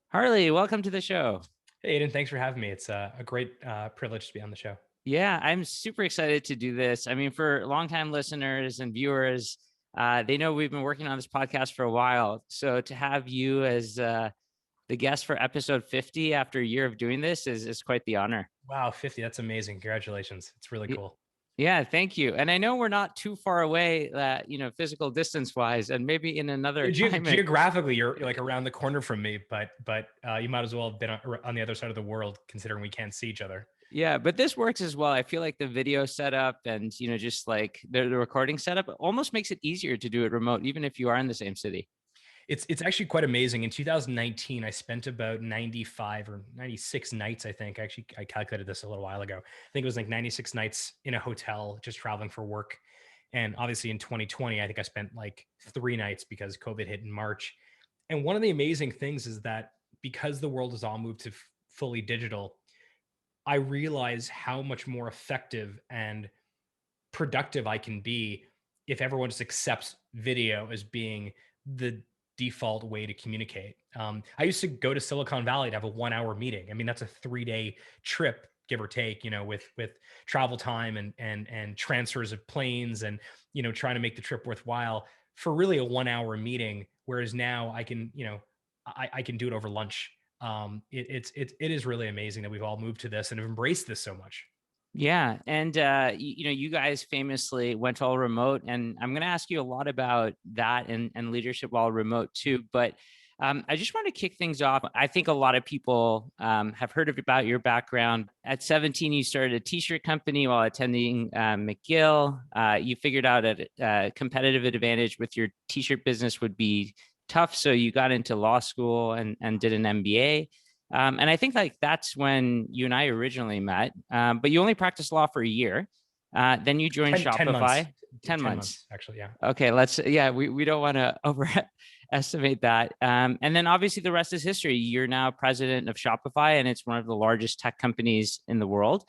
Harley, welcome to the show. Hey, Aiden, thanks for having me. It's a great privilege to be on the show. Yeah, I'm super excited to do this. I mean, for longtime listeners and viewers, they know we've been working on this podcast for a while. So to have you as the guest for episode 50 after a year of doing this is quite the honor. Wow, 50, that's amazing. Congratulations. It's really Y- cool. Yeah, thank you. And I know we're not too far away, physical distance wise, and maybe in another climate. Geographically, you're like around the corner from me, but you might as well have been on the other side of the world, considering we can't see each other. Yeah, but this works as well. I feel like the video setup and just like the recording setup almost makes it easier to do it remote, even if you are in the same city. It's actually quite amazing. In 2019, I spent about 95 or 96 nights, I think. Actually, I calculated this a little while ago. I think it was like 96 nights in a hotel, just traveling for work. And obviously in 2020, I think I spent like 3 nights because COVID hit in March. And one of the amazing things is that because the world has all moved to fully digital, I realize how much more effective and productive I can be if everyone just accepts video as being the default way to communicate. I used to go to Silicon Valley to have a 1 hour meeting. I mean, that's a 3 day trip, give or take, with travel time and transfers of planes and, trying to make the trip worthwhile for really a 1 hour meeting. Whereas now I can, I can do it over lunch. It is really amazing that we've all moved to this and have embraced this so much. Yeah, and you guys famously went all remote, and I'm going to ask you a lot about that and leadership while remote too. But I just want to kick things off. I think a lot of people have heard about your background. At 17, you started a T-shirt company while attending McGill. You figured out a competitive advantage with your T-shirt business would be tough, so you got into law school and did an MBA. And I think like that's when you and I originally met, but you only practiced law for a year. Then you joined 10 months, Shopify, 10 10 months. months, actually. Yeah. Okay, we don't want to overestimate that. And then obviously the rest is history. You're now president of Shopify, and it's one of the largest tech companies in the world.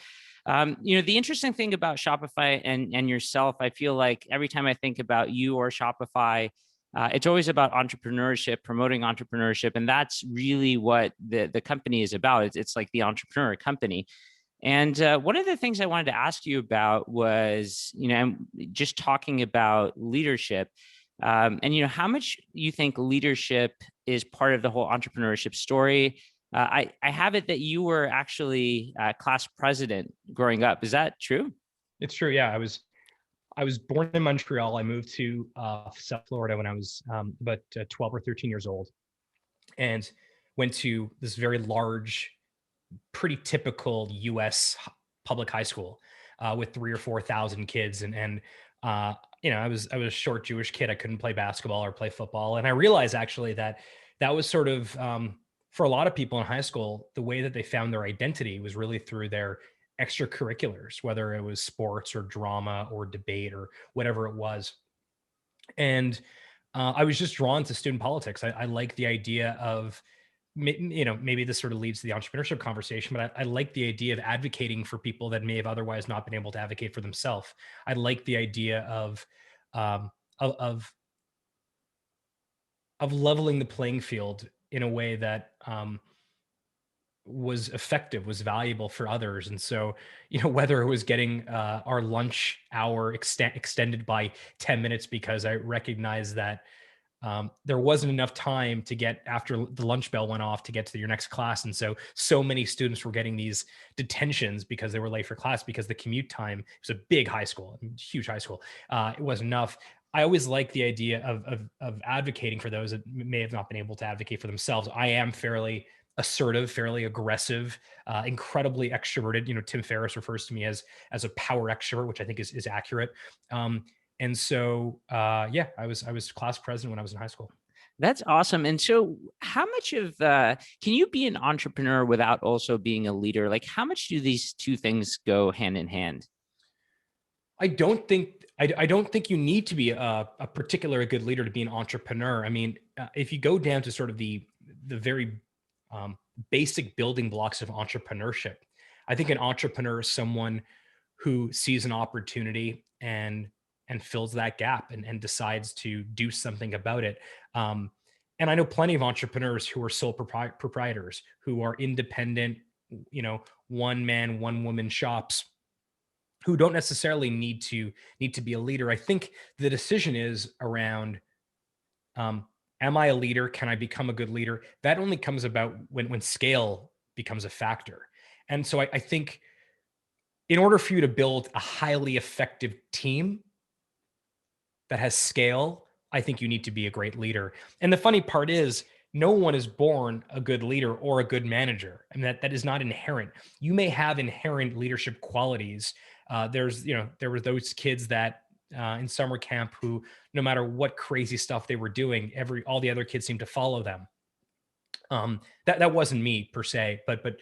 The interesting thing about Shopify and yourself, I feel like every time I think about you or Shopify, it's always about entrepreneurship, promoting entrepreneurship, and that's really what the company is about. It's like the entrepreneur company. And one of the things I wanted to ask you about was, just talking about leadership, and how much you think leadership is part of the whole entrepreneurship story. I have it that you were actually class president growing up. Is that true? It's true. Yeah. I was born in Montreal. I moved to South Florida when I was about 12 or 13 years old, and went to this very large, pretty typical U.S. public high school with 3 or 4 thousand kids, and I was a short Jewish kid. I couldn't play basketball or play football, and I realized actually that was sort of for a lot of people in high school, the way that they found their identity was really through their extracurriculars, whether it was sports or drama or debate or whatever it was. And I was just drawn to student politics. I like the idea of, maybe this sort of leads to the entrepreneurship conversation, but I like the idea of advocating for people that may have otherwise not been able to advocate for themselves. I like the idea um, of, of of leveling the playing field in a way that was effective, was valuable for others. And so, whether it was getting our lunch hour extended by 10 minutes because I recognized that there wasn't enough time to get after the lunch bell went off to get to your next class. And so many students were getting these detentions because they were late for class because the commute time was a big high school, huge high school. It wasn't enough. I always like the idea of advocating for those that may have not been able to advocate for themselves. I am fairly assertive, fairly aggressive, incredibly extroverted. Tim Ferriss refers to me as a power extrovert, which I think is accurate. And so, yeah, I was class president when I was in high school. That's awesome. And so, how much of can you be an entrepreneur without also being a leader? Like, how much do these two things go hand in hand? I don't think you need to be a particular good leader to be an entrepreneur. I mean, if you go down to sort of the very um, basic building blocks of entrepreneurship, I think an entrepreneur is someone who sees an opportunity and fills that gap and decides to do something about it. Um, And I know plenty of entrepreneurs who are sole proprietors, who are independent, one man, one woman shops, who don't necessarily need to be a leader. I think the decision is around, um, am I a leader? Can I become a good leader? That only comes about when scale becomes a factor. And so I think in order for you to build a highly effective team that has scale, I think you need to be a great leader. And the funny part is, no one is born a good leader or a good manager. I mean, that is not inherent. You may have inherent leadership qualities. There were those kids that in summer camp who, no matter what crazy stuff they were doing, all the other kids seemed to follow them. That wasn't me per se, but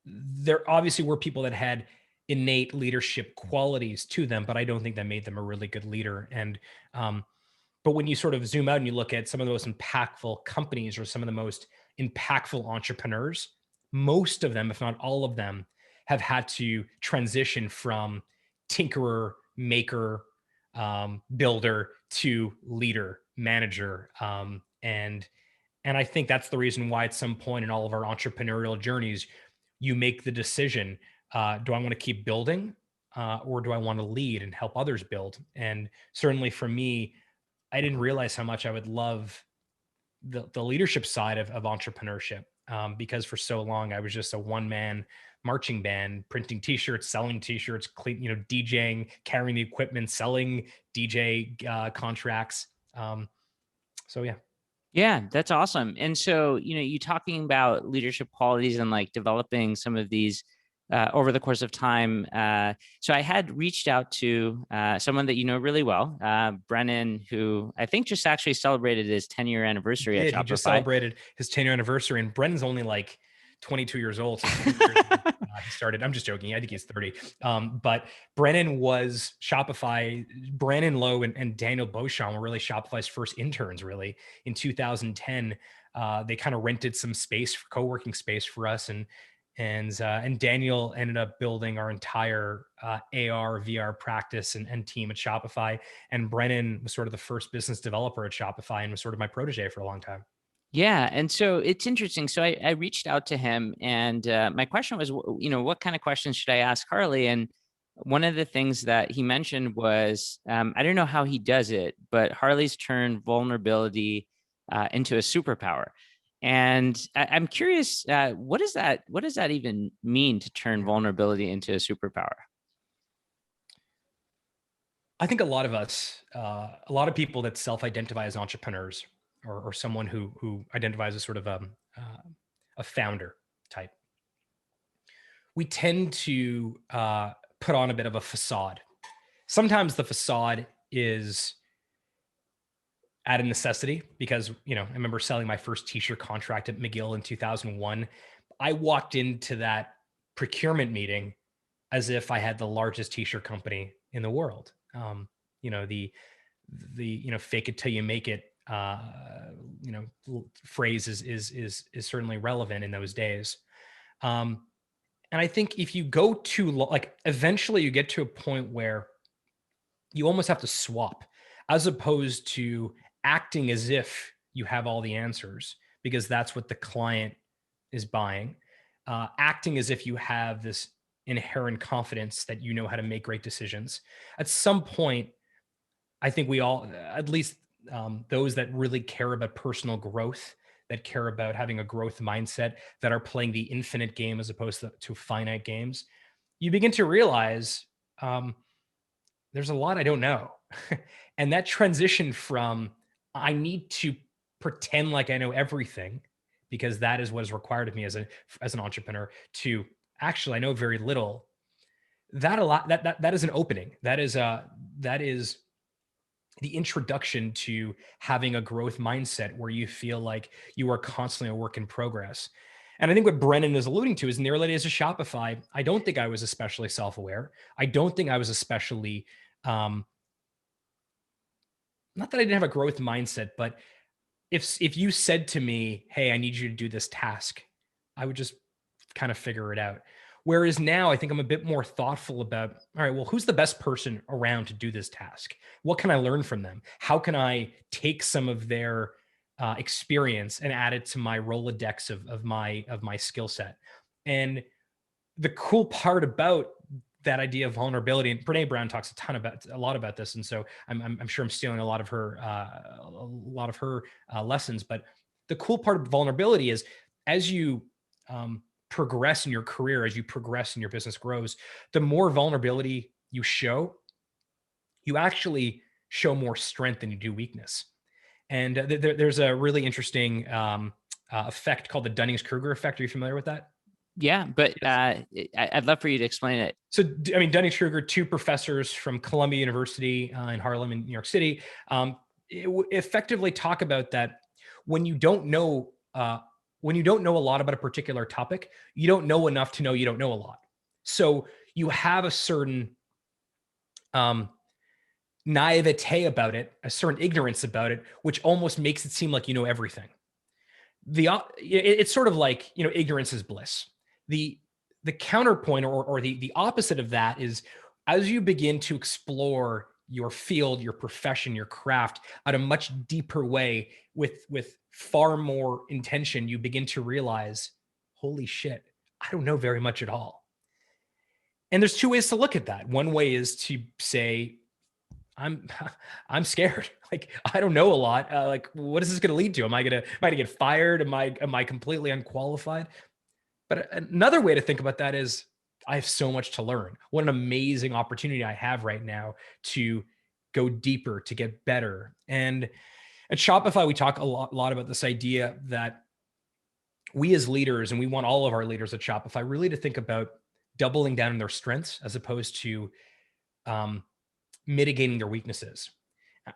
there obviously were people that had innate leadership qualities to them, but I don't think that made them a really good leader. And but when you sort of zoom out and you look at some of the most impactful companies or some of the most impactful entrepreneurs, most of them, if not all of them, have had to transition from tinkerer, maker, builder to leader, manager, and I think that's the reason why at some point in all of our entrepreneurial journeys, you make the decision, do I want to keep building, or do I want to lead and help others build? And certainly for me, I didn't realize how much I would love the leadership side of entrepreneurship, because for so long I was just a one man marching band, printing t-shirts, selling t-shirts, DJing, carrying the equipment, selling DJ contracts. So yeah. Yeah, that's awesome. And so, you talking about leadership qualities and like developing some of these over the course of time. So I had reached out to someone that you know really well, Brennan, who I think just actually celebrated his 10-year anniversary at Shopify. He just celebrated his 10-year anniversary, and Brennan's only like 22 years old. So he started. I'm just joking. I think he's 30. But Brennan was Shopify. Brandon Lowe and Daniel Beauchamp were really Shopify's first interns. Really, in 2010, they kind of rented some space, co-working space for us, and Daniel ended up building our entire AR VR practice and team at Shopify. And Brennan was sort of the first business developer at Shopify and was sort of my protege for a long time. Yeah. And so it's interesting. So I reached out to him, and my question was, what kind of questions should I ask Harley? And one of the things that he mentioned was, I don't know how he does it, but Harley's turned vulnerability into a superpower. And I'm curious, what does that even mean, to turn vulnerability into a superpower? I think a lot of us, a lot of people that self-identify as entrepreneurs, or someone who identifies as sort of a founder type, we tend to put on a bit of a facade. Sometimes the facade is out of necessity, because I remember selling my first t-shirt contract at McGill in 2001. I walked into that procurement meeting as if I had the largest t-shirt company in the world. The fake it till you make it phrase is certainly relevant in those days. And I think if you go too long, like eventually you get to a point where you almost have to swap, as opposed to acting as if you have all the answers, because that's what the client is buying. Acting as if you have this inherent confidence that you know how to make great decisions. At some point, I think we all, at least those that really care about personal growth, that care about having a growth mindset, that are playing the infinite game as opposed to finite games, you begin to realize there's a lot I don't know. And that transition from, I need to pretend like I know everything, because that is what is required of me as an entrepreneur, to actually I know very little. That is an opening. That is the introduction to having a growth mindset, where you feel like you are constantly a work in progress. And I think what Brennan is alluding to is, in the early days of Shopify, I don't think I was especially self-aware. I don't think I was especially, not that I didn't have a growth mindset, but if you said to me, hey, I need you to do this task, I would just kind of figure it out. Whereas now I think I'm a bit more thoughtful about, all right, well, who's the best person around to do this task? What can I learn from them? How can I take some of their experience and add it to my Rolodex of my skill set. And the cool part about that idea of vulnerability, and Brene Brown talks a lot about this, and so I'm sure I'm stealing a lot of her lessons. But the cool part of vulnerability is, as you progress in your career, as you progress and your business grows, the more vulnerability you show, you actually show more strength than you do weakness. And there's a really interesting effect called the Dunning-Kruger effect. Are you familiar with that? Yeah, but I'd love for you to explain it. So, I mean, Dunning-Kruger, two professors from Columbia University in Harlem in New York City, effectively talk about that when you don't know a lot about a particular topic, you don't know enough to know you don't know a lot. So you have a certain naivete about it, a certain ignorance about it, which almost makes it seem like you know everything. It's sort of like, ignorance is bliss. The counterpoint, or the opposite of that, is as you begin to explore your field, your profession, your craft at a much deeper way with far more intention, you begin to realize, holy shit, I don't know very much at all. And there's two ways to look at that. One way is to say, I'm scared. Like, I don't know a lot. Like, what is this going to lead to? Am I going to get fired? Am I completely unqualified? But another way to think about that is, I have so much to learn. What an amazing opportunity I have right now to go deeper, to get better. And at Shopify, we talk a lot about this idea that we as leaders, and we want all of our leaders at Shopify really to think about doubling down on their strengths as opposed to mitigating their weaknesses.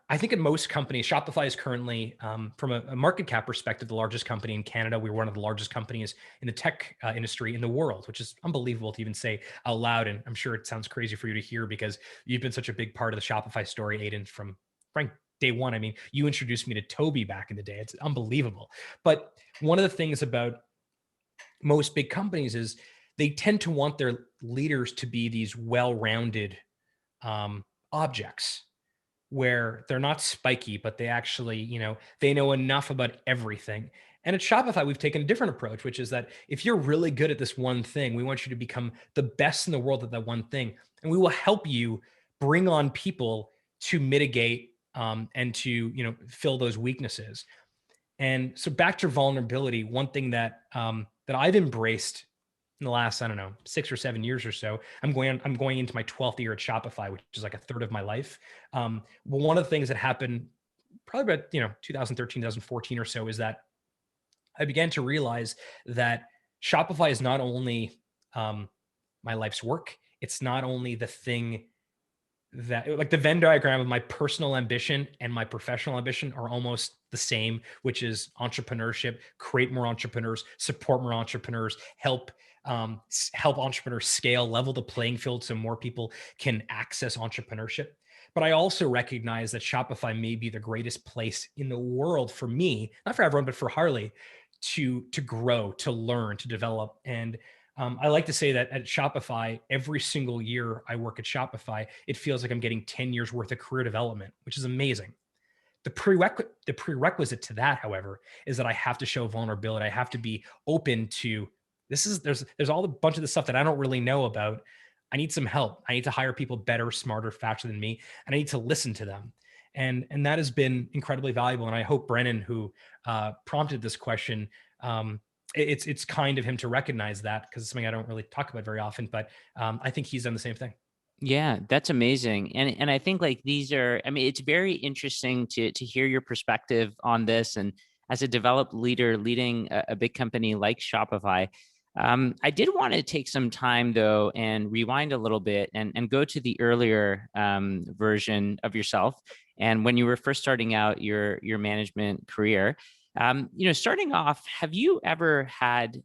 I think in most companies, Shopify is currently, from a market cap perspective, the largest company in Canada. We're one of the largest companies in the tech industry in the world, which is unbelievable to even say out loud. And I'm sure it sounds crazy for you to hear because you've been such a big part of the Shopify story, Aiden, from Frank day one. I mean, you introduced me to Toby back in the day. It's unbelievable. But one of the things about most big companies is they tend to want their leaders to be these well-rounded objects, where they're not spiky, but they actually, they know enough about everything. And at Shopify, we've taken a different approach, which is that if you're really good at this one thing, we want you to become the best in the world at that one thing. And we will help you bring on people to mitigate and to, fill those weaknesses. And so back to vulnerability, one thing that I've embraced in the last, 6 or 7 years or so, I'm going into my 12th year at Shopify, which is like a third of my life. But one of the things that happened probably about, 2013, 2014 or so, is that I began to realize that Shopify is not only my life's work. It's not only the thing that, like, the Venn diagram of my personal ambition and my professional ambition are almost the same, which is entrepreneurship, create more entrepreneurs, support more entrepreneurs, help entrepreneurs scale, level the playing field so more people can access entrepreneurship. But I also recognize that Shopify may be the greatest place in the world for me, not for everyone, but for Harley, to grow, to learn, to develop. And I like to say that at Shopify, every single year I work at Shopify, it feels like I'm getting 10 years worth of career development, which is amazing. The prerequisite to that, however, is that I have to show vulnerability. I have to be open to there's all a bunch of the stuff that I don't really know about. I need some help. I need to hire people better, smarter, faster than me, and I need to listen to them. And that has been incredibly valuable. And I hope Brennan, who prompted this question, it's kind of him to recognize that, because it's something I don't really talk about very often. But I think he's done the same thing. Yeah, that's amazing. And I think, like, it's very interesting to hear your perspective on this. And as a developed leader leading a big company like Shopify, I did want to take some time though and rewind a little bit and go to the earlier version of yourself. And when you were first starting out your management career, starting off, have you ever had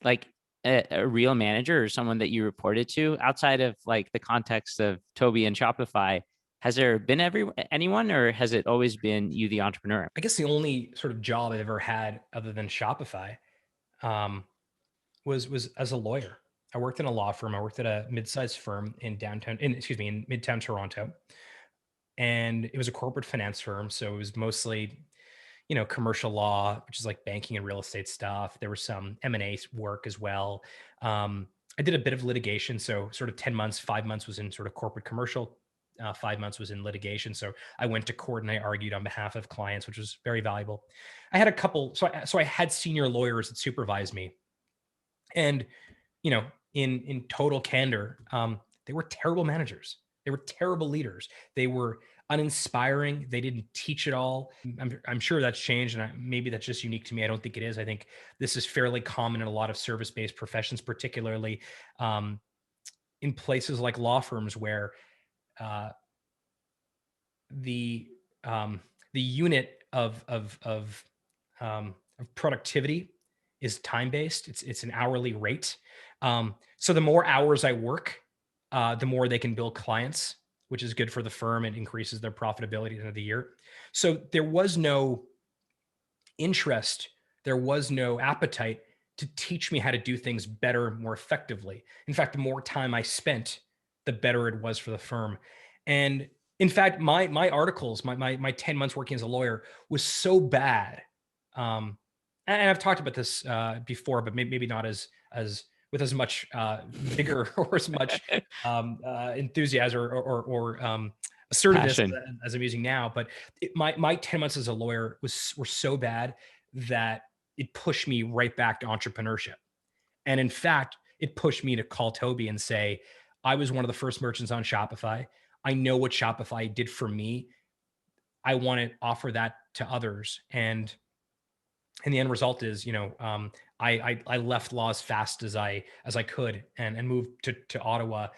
like a real manager or someone that you reported to outside of, like, the context of Toby and Shopify? Has there been anyone, or has it always been you, the entrepreneur? I guess the only sort of job I've ever had other than Shopify was as a lawyer. I worked in a law firm. I worked at a mid-sized firm in Midtown Toronto. And it was a corporate finance firm. So it was mostly, commercial law, which is like banking and real estate stuff. There was some M&A work as well. I did a bit of litigation. So sort of 10 months, 5 months was in sort of corporate commercial. 5 months was in litigation. So I went to court and I argued on behalf of clients, which was very valuable. I had a couple, so I had senior lawyers that supervised me. And, in total candor, they were terrible managers. They were terrible leaders. They were uninspiring. They didn't teach at all. I'm sure that's changed, and maybe that's just unique to me. I don't think it is. I think this is fairly common in a lot of service-based professions, particularly um, in places like law firms where uh, the um, the unit of productivity is time based. It's an hourly rate. So the more hours I work, the more they can bill clients, which is good for the firm and increases their profitability at the end of the year. So there was no interest, there was no appetite to teach me how to do things better, more effectively. In fact, the more time I spent, the better it was for the firm. And in fact, my articles, my 10 months working as a lawyer was so bad. Um, and I've talked about this before, but maybe not as with as much vigor or as much enthusiasm or assertiveness Passion. as I'm using now. But my 10 months as a lawyer were so bad that it pushed me right back to entrepreneurship. And in fact, it pushed me to call Toby and say, I was one of the first merchants on Shopify. I know what Shopify did for me. I want to offer that to others. And the end result is, I left law as fast as I could and moved to Ottawa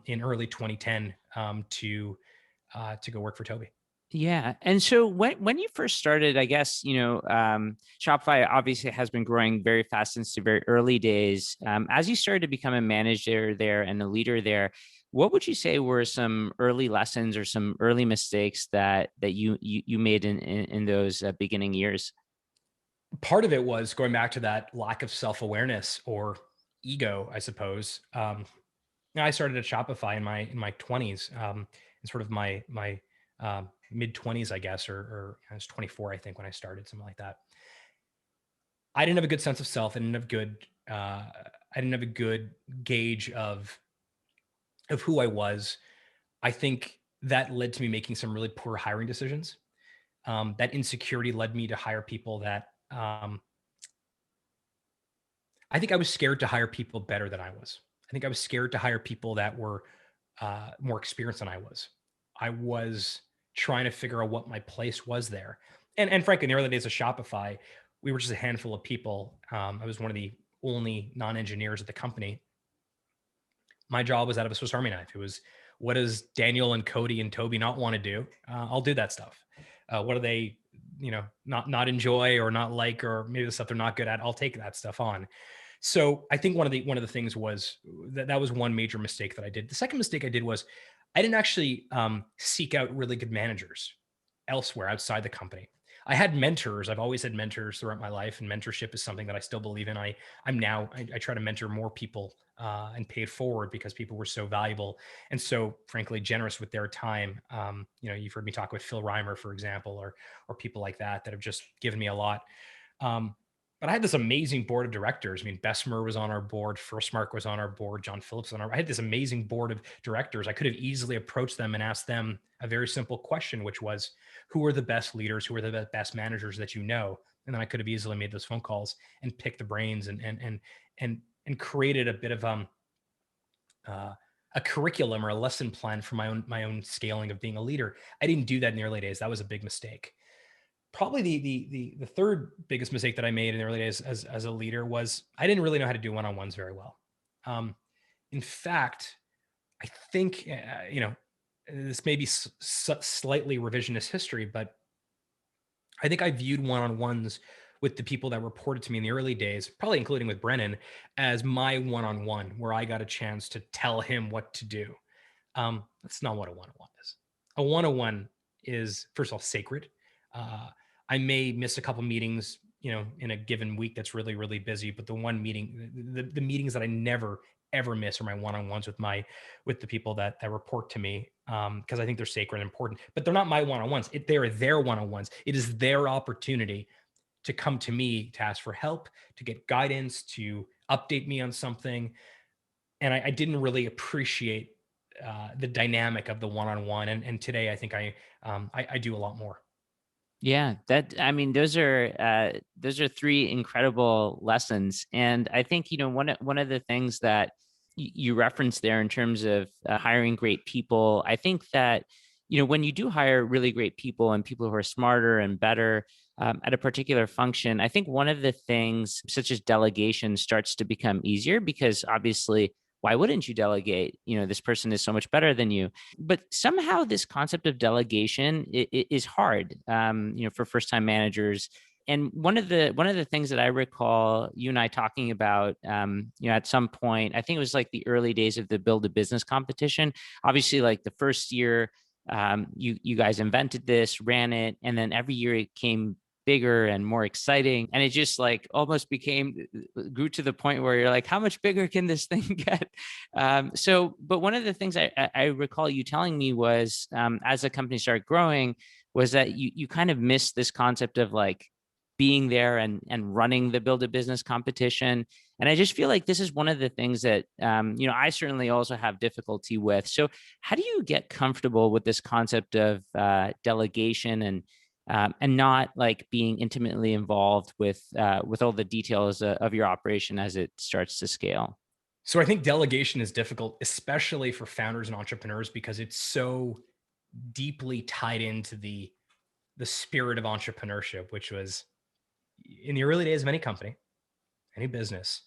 in early 2010 to go work for Toby. Yeah. And so when you first started, I guess, Shopify obviously has been growing very fast since the very early days. As you started to become a manager there and a leader there, what would you say were some early lessons or some early mistakes that you made in those beginning years? Part of it was going back to that lack of self-awareness or ego, I suppose. I started at Shopify in my 20s, in sort of my mid 20s, I guess, or I was 24, I think, when I started, something like that. I didn't have a good sense of self. I didn't have a good gauge of who I was. I think that led to me making some really poor hiring decisions. That insecurity led me to hire people that I think I was scared to hire people better than I was. I think I was scared to hire people that were more experienced than I was. I was trying to figure out what my place was there. And frankly, in the early days of Shopify, we were just a handful of people. I was one of the only non-engineers at the company. My job was out of a Swiss Army knife. It was, what does Daniel and Cody and Toby not want to do? I'll do that stuff. What do they, not enjoy or not like, or maybe the stuff they're not good at? I'll take that stuff on. So I think one of the things was that was one major mistake that I did. The second mistake I did was I didn't actually seek out really good managers elsewhere outside the company. I had mentors. I've always had mentors throughout my life, and mentorship is something that I still believe in. I try to mentor more people and pay it forward because people were so valuable and so, frankly, generous with their time. You've heard me talk with Phil Reimer, for example, or people like that have just given me a lot. Um, but I had this amazing board of directors. I mean, Bessemer was on our board, Firstmark was on our board, John Phillips on our. I had this amazing board of directors. I could have easily approached them and asked them a very simple question, which was, who are the best leaders? Who are the best managers that you know? And then I could have easily made those phone calls and picked the brains and created a bit of a curriculum or a lesson plan for my own scaling of being a leader. I didn't do that in the early days. That was a big mistake. Probably the third biggest mistake that I made in the early days as a leader was I didn't really know how to do one-on-ones very well. In fact, I think this may be slightly revisionist history, but I think I viewed one-on-ones with the people that reported to me in the early days, probably including with Brennan, as my one-on-one, where I got a chance to tell him what to do. That's not what a one-on-one is. A one-on-one is, first of all, sacred. Uh, I may miss a couple meetings, in a given week that's really, really busy. But the one meeting, the meetings that I never, ever miss are my one-on-ones with the people that report to me. Cause I think they're sacred and important, but they're not my one-on-ones. They are their one-on-ones. It is their opportunity to come to me to ask for help, to get guidance, to update me on something. And I didn't really appreciate the dynamic of the one-on-one. And today I think I do a lot more. Yeah, I mean, those are three incredible lessons, and I think one of the things that you referenced there in terms of hiring great people. I think that when you do hire really great people and people who are smarter and better at a particular function, I think one of the things, such as delegation, starts to become easier because obviously, why wouldn't you delegate? This person is so much better than you. But somehow this concept of delegation is hard, for first time managers. And one of the things that I recall you and I talking about, at some point, I think it was like the early days of the Build a Business competition. Obviously, like the first year, you guys invented this, ran it, and then every year it came bigger and more exciting, and it just like almost grew to the point where you're like, how much bigger can this thing get? But one of the things I recall you telling me was, as the company started growing, was that you kind of missed this concept of like being there and running the Build a Business competition. And I just feel like this is one of the things that I certainly also have difficulty with. So how do you get comfortable with this concept of delegation and not like being intimately involved with all the details of your operation as it starts to scale? So I think delegation is difficult, especially for founders and entrepreneurs, because it's so deeply tied into the spirit of entrepreneurship, which was in the early days of any company, any business,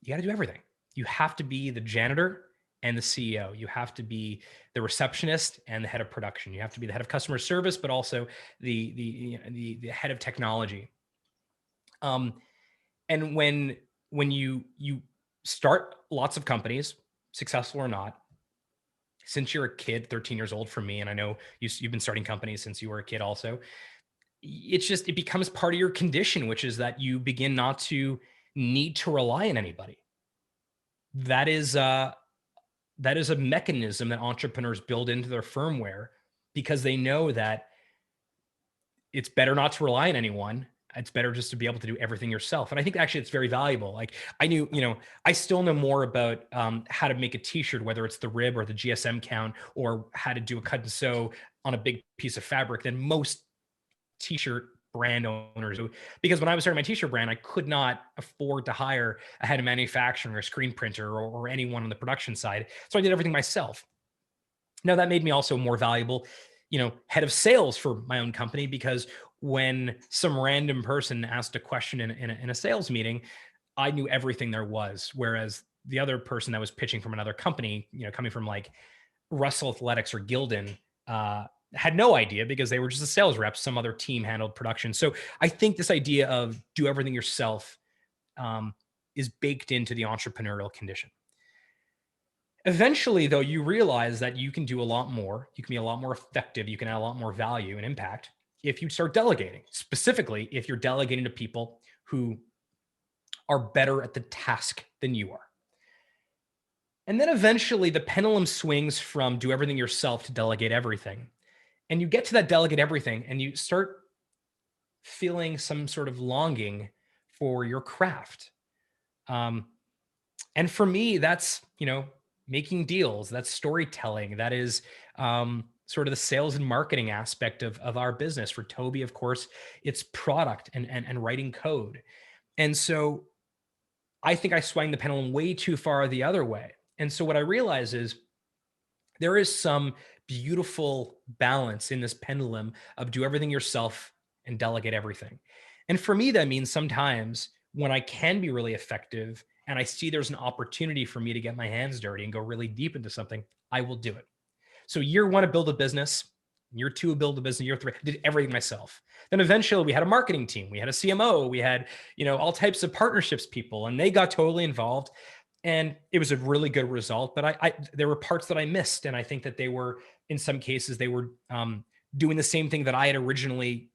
you got to do everything. You have to be the janitor and the CEO. You have to be the receptionist and the head of production. You have to be the head of customer service, but also the head of technology. And when you start lots of companies, successful or not, since you're a kid, 13 years old for me, and I know you've been starting companies since you were a kid also, it becomes part of your condition, which is that you begin not to need to rely on anybody. That is a mechanism that entrepreneurs build into their firmware because they know that it's better not to rely on anyone. It's better just to be able to do everything yourself. And I think actually it's very valuable. Like I still know more about how to make a t-shirt, whether it's the rib or the GSM count, or how to do a cut and sew on a big piece of fabric than most t-shirt brand owners do. Because when I was starting my t-shirt brand, I could not afford to hire a head of manufacturing or a screen printer or anyone on the production side. So I did everything myself. Now that made me also more valuable, head of sales for my own company, because when some random person asked a question in a sales meeting, I knew everything there was. Whereas the other person that was pitching from another company, coming from like Russell Athletics or Gildan, had no idea because they were just a sales rep. Some other team handled production. So I think this idea of do everything yourself is baked into the entrepreneurial condition. Eventually, though, you realize that you can do a lot more. You can be a lot more effective. You can add a lot more value and impact if you start delegating, specifically if you're delegating to people who are better at the task than you are. And then eventually the pendulum swings from do everything yourself to delegate everything. And you get to that delegate everything and you start feeling some sort of longing for your craft. And for me, that's, making deals, that's storytelling, that is sort of the sales and marketing aspect of our business. For Toby, of course, it's product and writing code. And so I think I swung the pendulum way too far the other way. And so what I realize is there is some beautiful balance in this pendulum of do everything yourself and delegate everything. And for me, that means sometimes when I can be really effective and I see there's an opportunity for me to get my hands dirty and go really deep into something, I will do it. So year one, to build a business. Year two, build a business. Year three, I did everything myself. Then eventually we had a marketing team. We had a CMO. We had, all types of partnerships people, and they got totally involved. And it was a really good result, but there were parts that I missed. And I think that they were, in some cases, they were doing the same thing that I had originally,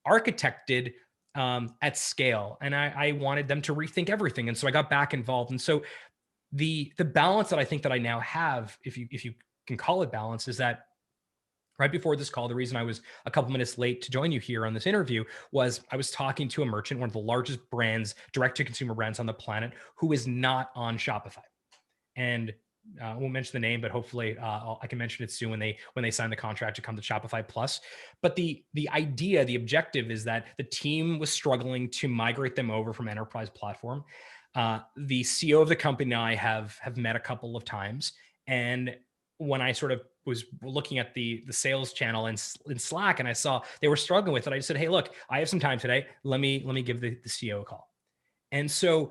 architected at scale, and I wanted them to rethink everything, and so I got back involved. And so the balance that I think that I now have, if you can call it balance, is that right before this call, the reason I was a couple minutes late to join you here on this interview was I was talking to a merchant, one of the largest brands, direct to consumer brands on the planet, who is not on Shopify. And I won't mention the name, but hopefully I can mention it soon when they sign the contract to come to Shopify Plus. But the idea, the objective is that the team was struggling to migrate them over from enterprise platform. The CEO of the company and I have met a couple of times, and when I sort of was looking at the sales channel in Slack, and I saw they were struggling with it, I just said, "Hey, look, I have some time today. Let me give the CEO a call." And so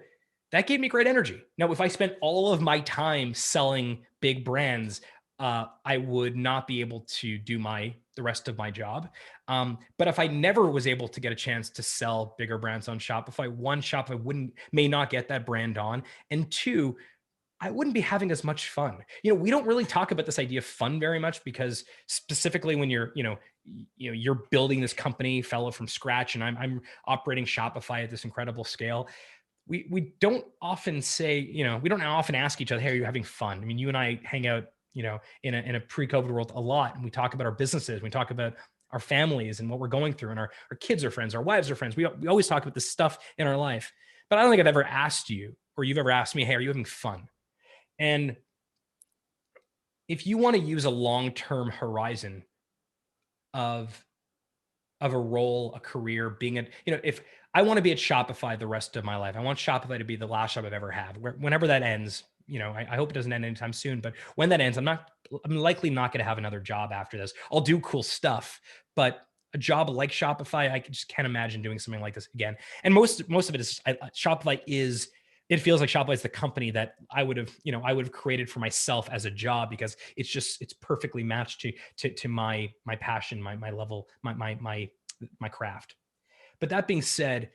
that gave me great energy. Now, if I spent all of my time selling big brands, I would not be able to do the rest of my job. But if I never was able to get a chance to sell bigger brands on Shopify, one, Shopify may not get that brand on, and two, I wouldn't be having as much fun. We don't really talk about this idea of fun very much, because specifically when you're building this company, Fellow, from scratch, and I'm operating Shopify at this incredible scale. We don't often say, we don't often ask each other, "Hey, are you having fun?" I mean, you and I hang out, in a pre-COVID world a lot, and we talk about our businesses, we talk about our families and what we're going through, and our kids are friends, our wives are friends. We always talk about this stuff in our life. But I don't think I've ever asked you, or you've ever asked me, "Hey, are you having fun?" And if you want to use a long-term horizon of a role, a career, being if I want to be at Shopify the rest of my life, I want Shopify to be the last job I've ever had. Whenever that ends, I hope it doesn't end anytime soon. But when that ends, I'm likely not going to have another job after this. I'll do cool stuff, but a job like Shopify, I just can't imagine doing something like this again. And most of it is Shopify is. It feels like Shopify is the company that I would have created for myself as a job, because it's perfectly matched to my passion, my level, my craft. But that being said,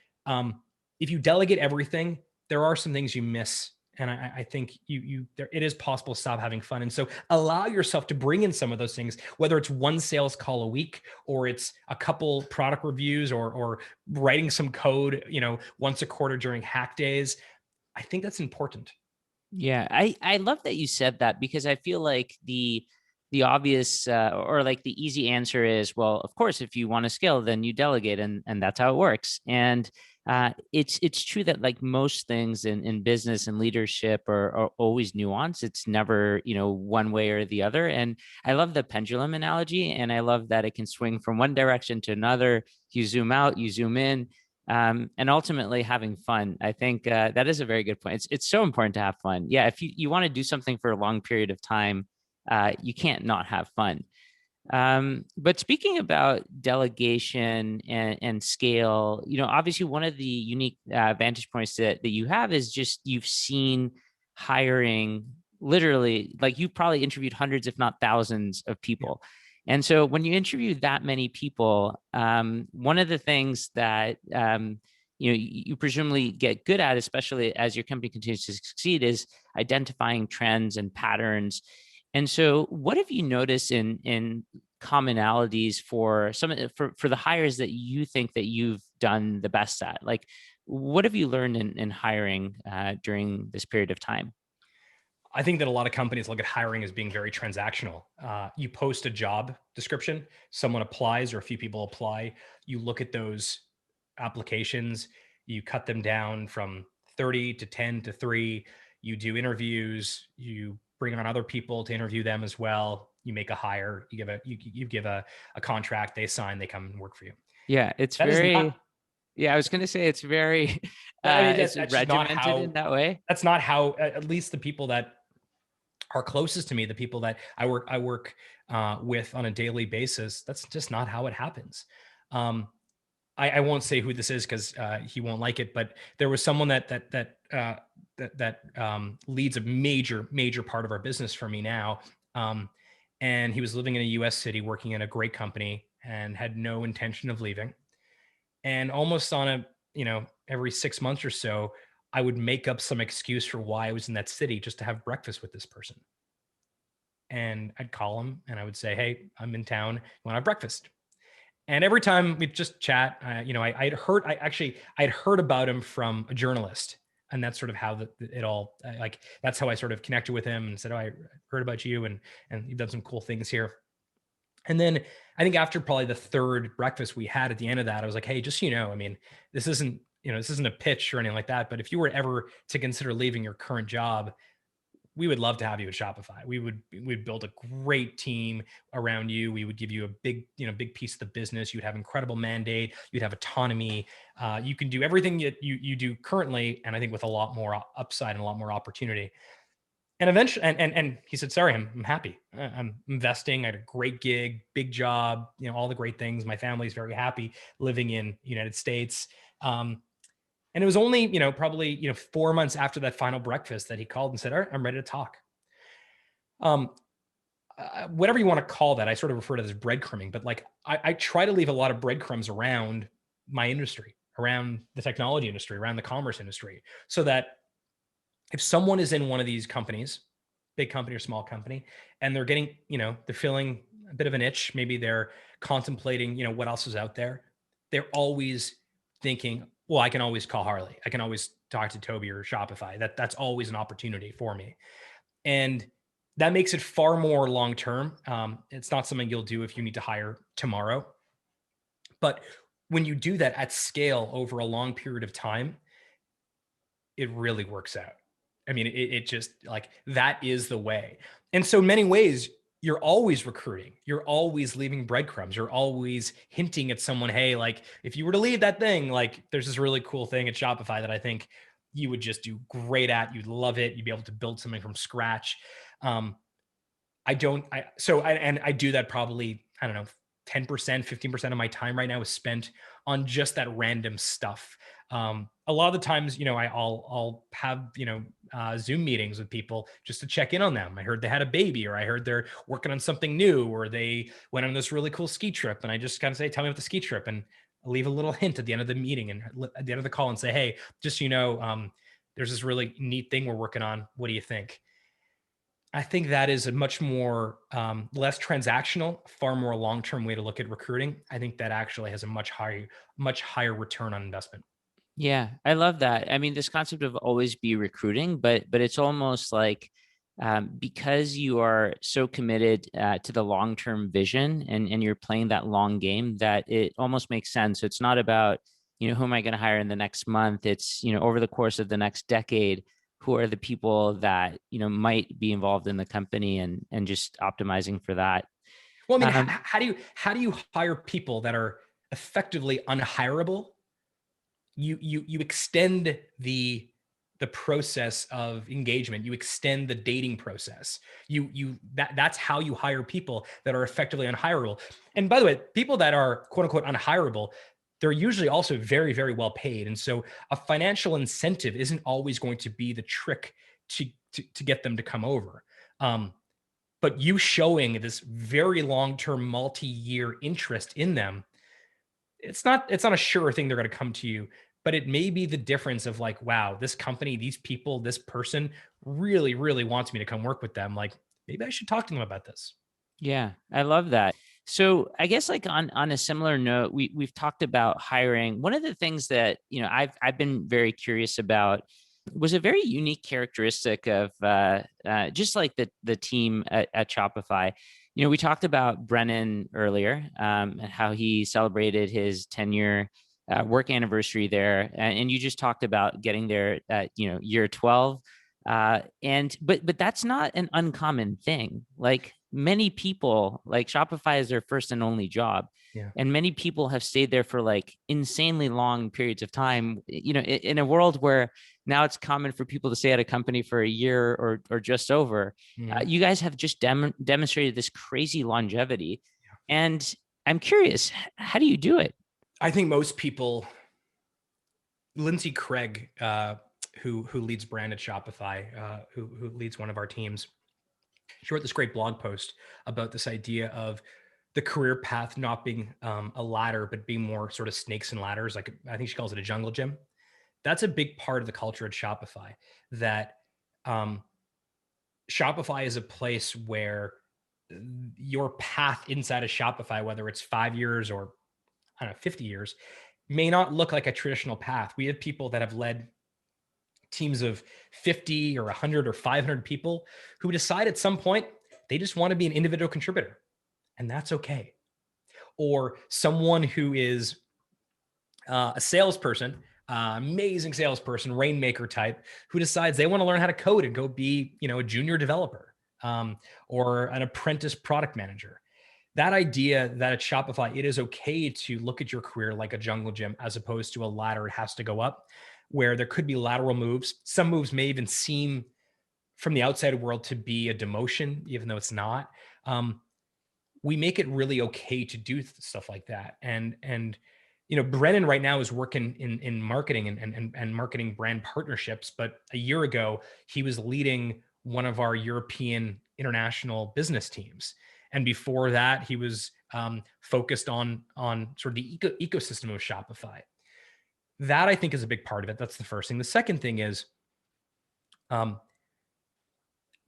if you delegate everything, there are some things you miss. And I think it is possible to stop having fun. And so allow yourself to bring in some of those things, whether it's one sales call a week, or it's a couple product reviews, or writing some code, once a quarter during hack days. I think that's important. Yeah, I love that you said that, because I feel like the obvious or like the easy answer is, well, of course, if you want to scale, then you delegate, and that's how it works. And it's true that, like most things in business and leadership, are always nuanced. It's never one way or the other. And I love the pendulum analogy, and I love that it can swing from one direction to another. You zoom out, you zoom in. And ultimately having fun. I think that is a very good point. It's so important to have fun. Yeah, if you want to do something for a long period of time, you can't not have fun. But speaking about delegation and scale, obviously one of the unique vantage points that you have is just you've seen hiring, literally, like you probably interviewed hundreds, if not thousands, of people. And so when you interview that many people, one of the things that you presumably get good at, especially as your company continues to succeed, is identifying trends and patterns. And so, what have you noticed in commonalities for for the hires that you think that you've done the best at? Like, what have you learned in hiring during this period of time? I think that a lot of companies look at hiring as being very transactional. You post a job description, someone applies, or a few people apply. You look at those applications, you cut them down from 30 to 10 to 3. You do interviews, you bring on other people to interview them as well. You make a hire, you give a contract, they sign, they come and work for you. Yeah, it's That is not, very. Yeah, I was going to say it's very. I mean, It's that's just not regimented in how, that way. that's not how, at least the people that are closest to me, the people that I work with on a daily basis, that's just not how it happens. Um, I won't say who this is, because he won't like it, but there was someone that leads a major part of our business for me now, and he was living in a U.S. city, working in a great company, and had no intention of leaving. And almost on every 6 months or so, I would make up some excuse for why I was in that city, just to have breakfast with this person. And I'd call him and I would say, "Hey, I'm in town. You want to have breakfast?" And every time we just chat, I'd heard about him from a journalist, and that's sort of how it all like that's how I sort of connected with him and said, "Oh, I heard about you, and you've done some cool things here." And then I think after probably the third breakfast we had at the end of that, I was like, "Hey, just so you know, I mean, this isn't a pitch or anything like that, but if you were ever to consider leaving your current job, we would love to have you at Shopify. We'd build a great team around you. We would give you a big piece of the business. You'd have incredible mandate. You'd have autonomy. You can do everything you do currently, and I think with a lot more upside and a lot more opportunity." And eventually, and he said, "Sorry, I'm happy. I'm investing. I had a great gig, big job, all the great things. My family's very happy living in the United States." And it was only, probably, 4 months after that final breakfast that he called and said, "All right, I'm ready to talk." Um, Whatever you want to call that, I sort of refer to it as breadcrumbing, but like I try to leave a lot of breadcrumbs around my industry, around the technology industry, around the commerce industry, so that if someone is in one of these companies, big company or small company, and they're getting, they're feeling a bit of an itch, maybe they're contemplating, what else is out there, they're always thinking, well, I can always call Harley. I can always talk to Toby or Shopify. That's always an opportunity for me. And that makes it far more long term. It's not something you'll do if you need to hire tomorrow. But when you do that at scale over a long period of time, it really works out. I mean, it just like that is the way. And so in many ways, you're always recruiting. You're always leaving breadcrumbs. You're always hinting at someone, hey, like if you were to leave that thing, like there's this really cool thing at Shopify that I think you would just do great at. You'd love it. You'd be able to build something from scratch. Um, I don't, I, so I, and I do that probably, I don't know, 10%, 15% of my time right now is spent on just that random stuff. A lot of the times, I'll have, Zoom meetings with people just to check in on them. I heard they had a baby, or I heard they're working on something new, or they went on this really cool ski trip. And I just kind of say, "Tell me about the ski trip." And I'll leave a little hint at the end of the meeting and at the end of the call and say, "Hey, just, there's this really neat thing we're working on. What do you think?" I think that is a much more less transactional, far more long-term way to look at recruiting. I think that actually has a much higher return on investment. Yeah, I love that. I mean, this concept of always be recruiting, but it's almost like because you are so committed to the long term vision and you're playing that long game, that it almost makes sense. So it's not about who am I going to hire in the next month. It's over the course of the next decade, who are the people that might be involved in the company and just optimizing for that. Well, I mean, Um, how do you hire people that are effectively unhireable? You extend the process of engagement. You extend the dating process. That's how you hire people that are effectively unhireable. And by the way, people that are quote unquote unhireable, they're usually also very, very well paid. And so a financial incentive isn't always going to be the trick to get them to come over. But you showing this very long-term, multi-year interest in them, it's not a sure thing they're going to come to you, but it may be the difference of like, wow, this company, these people, this person really, really wants me to come work with them. Like maybe I should talk to them about this. Yeah, I love that. So I guess like on a similar note, we've talked about hiring. One of the things that I've been very curious about was a very unique characteristic of just like the team at Shopify. We talked about Brennan earlier, and how he celebrated his 10-year work anniversary there, and you just talked about getting there at year 12. But that's not an uncommon thing. Like many people, like Shopify is their first and only job. Yeah. And many people have stayed there for like insanely long periods of time, in a world where now it's common for people to stay at a company for a year or just over. Mhm. You guys have just demonstrated this crazy longevity. And I'm curious, how do you do it? I think most people, Lindsay Craig, who leads brand at Shopify, who leads one of our teams, she wrote this great blog post about this idea of the career path not being a ladder, but being more sort of snakes and ladders. Like I think she calls it a jungle gym. That's a big part of the culture at Shopify. That um, Shopify is a place where your path inside of Shopify, whether it's 5 years or I don't know, 50 years may not look like a traditional path. We have people that have led teams of 50 or 100 or 500 people who decide at some point they just want to be an individual contributor, and that's okay. Or someone who is a salesperson, amazing salesperson, rainmaker type, who decides they want to learn how to code and go be, a junior developer, or an apprentice product manager. That idea that at Shopify, it is okay to look at your career like a jungle gym as opposed to a ladder it has to go up, where there could be lateral moves. Some moves may even seem from the outside world to be a demotion, even though it's not. We make it really okay to do stuff like that. And Brennan right now is working in marketing and marketing brand partnerships. But a year ago, he was leading one of our European international business teams. And before that, he was focused on sort of the ecosystem of Shopify. That, I think, is a big part of it. That's the first thing. The second thing is,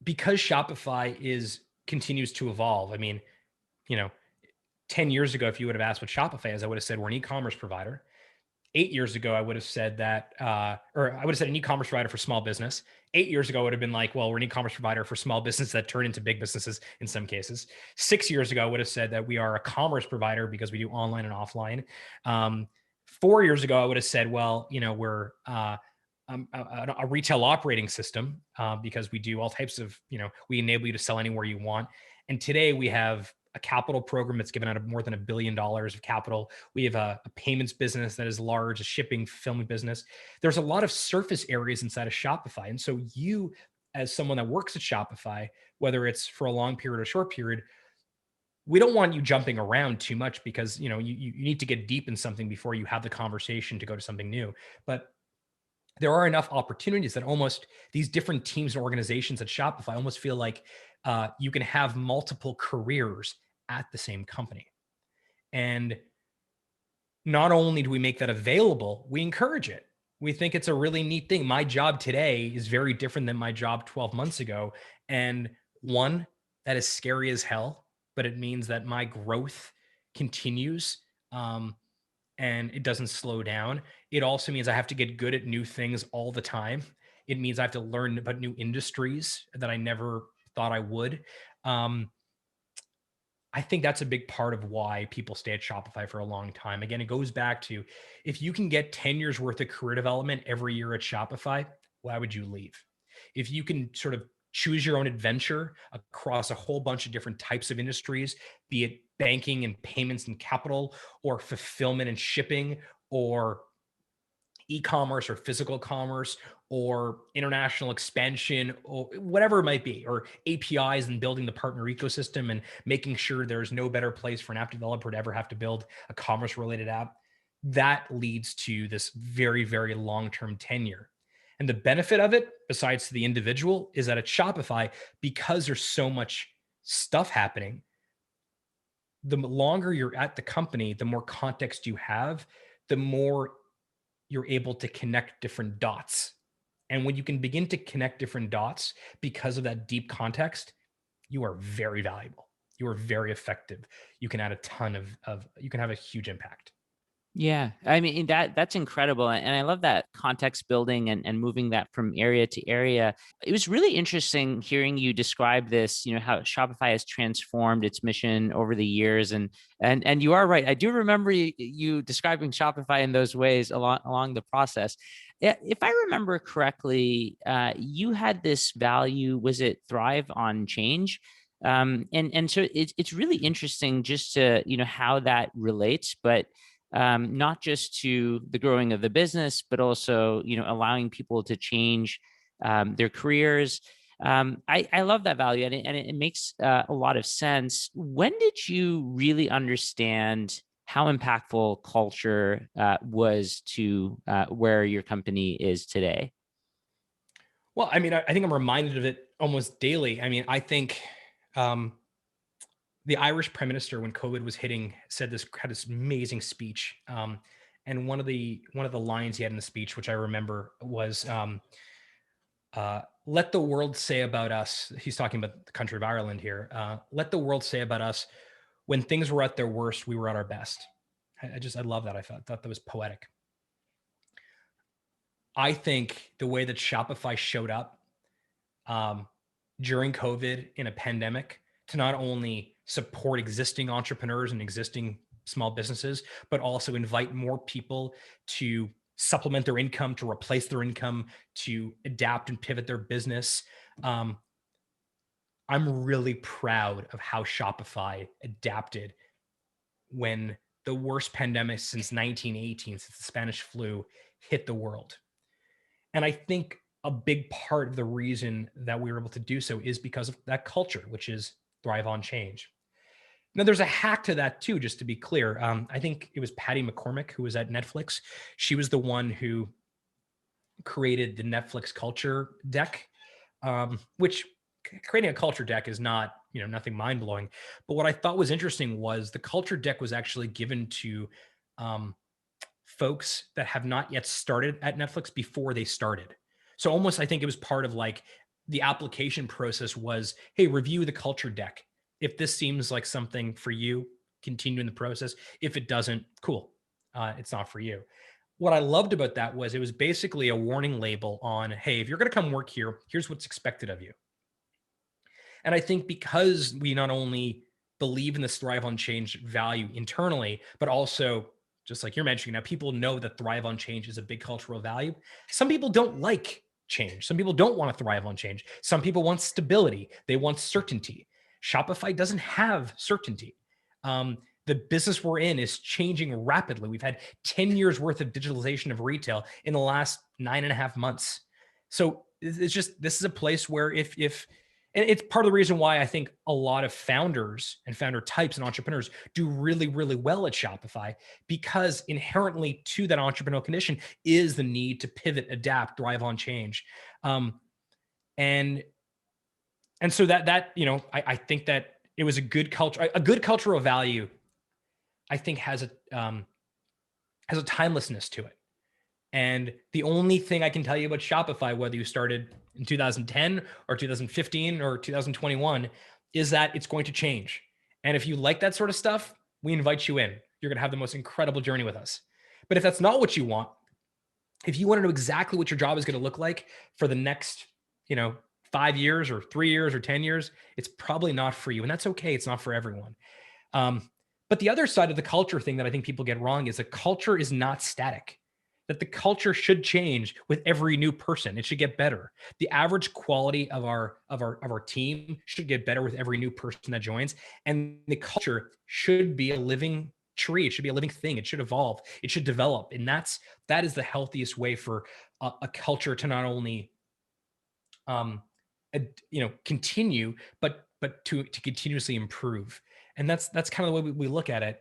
because Shopify continues to evolve. I mean, 10 years ago, if you would have asked what Shopify is, I would have said we're an e-commerce provider. 8 years ago, I would have said that, or I would have said an e-commerce provider for small business. 8 years ago, I would have been like, well, we're an e-commerce provider for small business that turn into big businesses in some cases. 6 years ago, I would have said that we are a commerce provider because we do online and offline. 4 years ago, I would have said, well, we're a retail operating system because we do all types of, we enable you to sell anywhere you want. And today we have a capital program that's given out more than $1 billion of capital. We have a payments business that is large, a shipping, fulfillment business. There's a lot of surface areas inside of Shopify. And so you, as someone that works at Shopify, whether it's for a long period or short period, we don't want you jumping around too much because, you need to get deep in something before you have the conversation to go to something new. But there are enough opportunities that almost these different teams and organizations at Shopify almost feel like you can have multiple careers at the same company. And not only do we make that available, we encourage it. We think it's a really neat thing. My job today is very different than my job 12 months ago. And one, that is scary as hell, but it means that my growth continues. And it doesn't slow down. It also means I have to get good at new things all the time. It means I have to learn about new industries that I never thought I would. I think that's a big part of why people stay at Shopify for a long time. Again, it goes back to, if you can get 10 years worth of career development every year at Shopify, why would you leave? If you can sort of choose your own adventure across a whole bunch of different types of industries, be it banking and payments and capital, or fulfillment and shipping, or e-commerce or physical commerce, or international expansion, or whatever it might be, or APIs and building the partner ecosystem and making sure there's no better place for an app developer to ever have to build a commerce related app, that leads to this very, very long-term tenure. And the benefit of it, besides to the individual, is that at Shopify, because there's so much stuff happening, the longer you're at the company, the more context you have, the more you're able to connect different dots. And when you can begin to connect different dots because of that deep context, you are very valuable. You are very effective. You can add a ton of you can have a huge impact. Yeah, I mean that's incredible, and I love that context building and moving that from area to area. It was really interesting hearing you describe this. How Shopify has transformed its mission over the years, and you are right. I do remember you describing Shopify in those ways along the process. If I remember correctly, you had this value. Was it thrive on change? And so it's really interesting just to how that relates, but not just to the growing of the business, but also, allowing people to change their careers. I love that value, and it makes a lot of sense. When did you really understand how impactful culture was to where your company is today? Well, I mean, I think I'm reminded of it almost daily. I mean, I think the Irish Prime Minister, when COVID was hitting, had this amazing speech. And one of the lines he had in the speech, which I remember, was "Let the world say about us." He's talking about the country of Ireland here. "Let the world say about us, when things were at their worst, we were at our best." I love that. Thought that was poetic. I think the way that Shopify showed up during COVID in a pandemic to not only support existing entrepreneurs and existing small businesses, but also invite more people to supplement their income, to replace their income, to adapt and pivot their business. I'm really proud of how Shopify adapted when the worst pandemic since 1918, since the Spanish flu, hit the world. And I think a big part of the reason that we were able to do so is because of that culture, which is thrive on change. Now, there's a hack to that too, just to be clear. I think it was Patty McCormick who was at Netflix. She was the one who created the Netflix culture deck, which creating a culture deck is not, nothing mind blowing. But what I thought was interesting was the culture deck was actually given to folks that have not yet started at Netflix before they started. So almost, I think it was part of like the application process was, hey, review the culture deck. If this seems like something for you, continue in the process. If it doesn't, cool. It's not for you. What I loved about that was it was basically a warning label on, hey, if you're going to come work here, here's what's expected of you. And I think because we not only believe in this thrive on change value internally, but also just like you're mentioning now, people know that thrive on change is a big cultural value. Some people don't like change. Some people don't want to thrive on change. Some people want stability. They want certainty. Shopify doesn't have certainty. The business we're in is changing rapidly. We've had 10 years worth of digitalization of retail in the last 9.5 months. So it's just, this is a place where if and it's part of the reason why I think a lot of founders and founder types and entrepreneurs do really, really well at Shopify, because inherently to that entrepreneurial condition is the need to pivot, adapt, thrive on change. And so that I think that it was a good culture, a good cultural value, I think has a timelessness to it. And the only thing I can tell you about Shopify, whether you started in 2010 or 2015 or 2021, is that it's going to change. And if you like that sort of stuff, we invite you in. You're going to have the most incredible journey with us. But if that's not what you want, if you want to know exactly what your job is going to look like for the next, 5 years or 3 years or 10 years, it's probably not for you. And that's okay. It's not for everyone. But the other side of the culture thing that I think people get wrong is that culture is not static. That the culture should change with every new person. It should get better. The average quality of our team should get better with every new person that joins. And the culture should be a living tree. It should be a living thing. It should evolve. It should develop. And that is the healthiest way for a culture to not only continue, but to continuously improve. And that's kind of the way we look at it.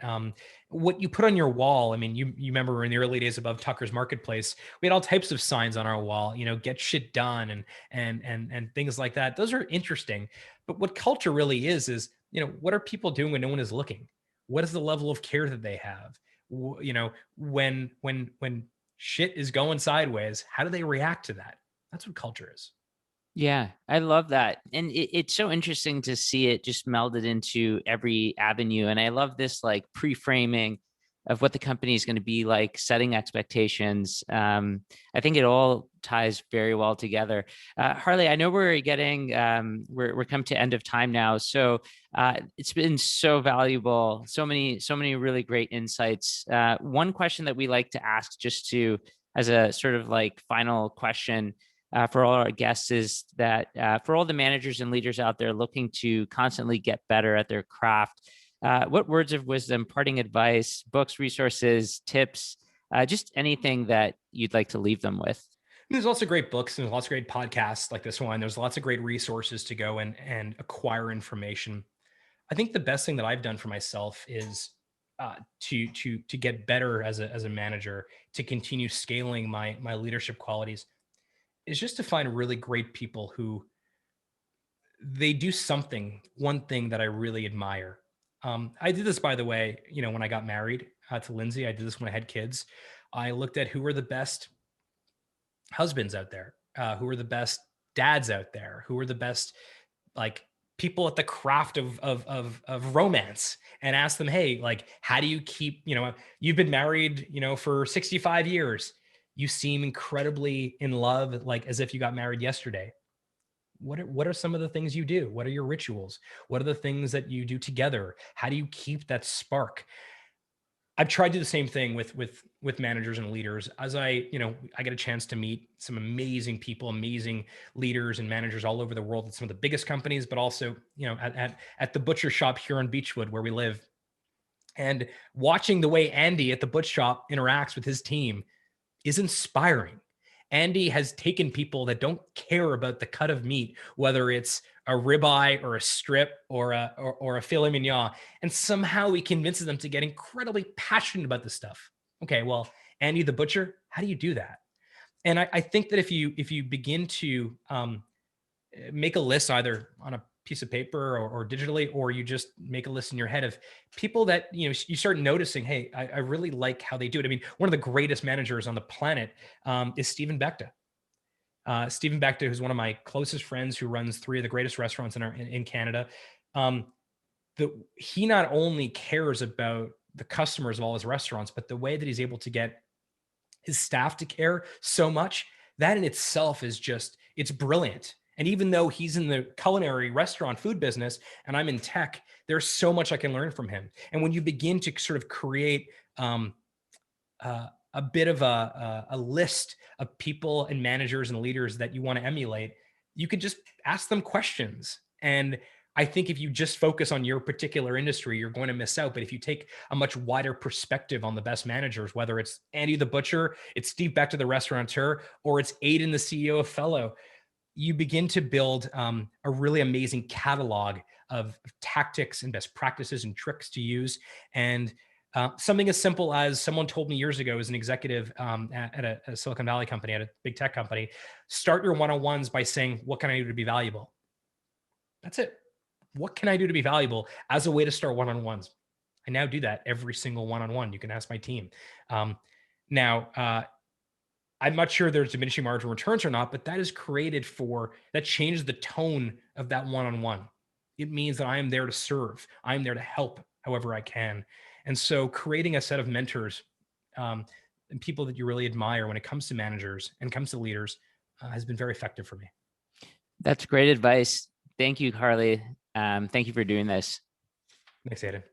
What you put on your wall, I mean, you remember in the early days above Tucker's Marketplace, we had all types of signs on our wall, get shit done and things like that. Those are interesting. But what culture really is, what are people doing when no one is looking? What is the level of care that they have? When shit is going sideways, how do they react to that? That's what culture is. Yeah, I love that. And it's so interesting to see it just melded into every avenue. And I love this like pre-framing of what the company is going to be like, setting expectations. I think it all ties very well together. Harley, I know we're getting, we're come to end of time now. So it's been so valuable. So many really great insights. One question that we like to ask as a sort of like final question, for all our guests is that for all the managers and leaders out there looking to constantly get better at their craft, what words of wisdom, parting advice, books, resources, tips, just anything that you'd like to leave them with? There's lots of great books and there's lots of great podcasts like this one. There's lots of great resources to go and acquire information. I think the best thing that I've done for myself is to get better as a manager, to continue scaling my leadership qualities, is just to find really great people who they do one thing that I really admire. I did this, by the way, when I got married to Lindsay. I did this when I had kids. I looked at who were the best husbands out there, who were the best dads out there, who were the best like people at the craft of romance and ask them, hey, like, how do you keep, you've been married, for 65 years. You seem incredibly in love, like as if you got married yesterday. What are some of the things you do? What are your rituals? What are the things that you do together? How do you keep that spark? I've tried to do the same thing with managers and leaders. As I get a chance to meet some amazing people, amazing leaders and managers all over the world at some of the biggest companies, but also, at the butcher shop here on Beechwood where we live. And watching the way Andy at the butcher shop interacts with his team is inspiring. Andy has taken people that don't care about the cut of meat, whether it's a ribeye or a strip or a filet mignon, and somehow he convinces them to get incredibly passionate about this stuff. Okay, well, Andy the butcher, how do you do that? And I think that if you begin to make a list either on a piece of paper or digitally, or you just make a list in your head of people that, you start noticing, hey, I really like how they do it. I mean, one of the greatest managers on the planet is Stephen Bechta. Stephen Bechta, who's one of my closest friends, who runs 3 of the greatest restaurants in Canada. He not only cares about the customers of all his restaurants, but the way that he's able to get his staff to care so much, that in itself is just, it's brilliant. And even though he's in the culinary restaurant food business and I'm in tech, there's so much I can learn from him. And when you begin to sort of create a bit of a list of people and managers and leaders that you want to emulate, you could just ask them questions. And I think if you just focus on your particular industry, you're going to miss out. But if you take a much wider perspective on the best managers, whether it's Andy the butcher, it's Steve Bechta the restaurateur, or it's Aiden the CEO of Fellow, you begin to build a really amazing catalog of tactics and best practices and tricks to use. And something as simple as someone told me years ago as an executive at a Silicon Valley company, at a big tech company, start your one-on-ones by saying, what can I do to be valuable? That's it. What can I do to be valuable as a way to start one-on-ones? I now do that every single one-on-one. You can ask my team. Now, I'm not sure there's diminishing marginal returns or not, but that changes the tone of that one-on-one. It means that I am there to serve. I'm there to help however I can. And so creating a set of mentors and people that you really admire when it comes to managers and comes to leaders has been very effective for me. That's great advice. Thank you, Harley. Thank you for doing this. Thanks, Aiden.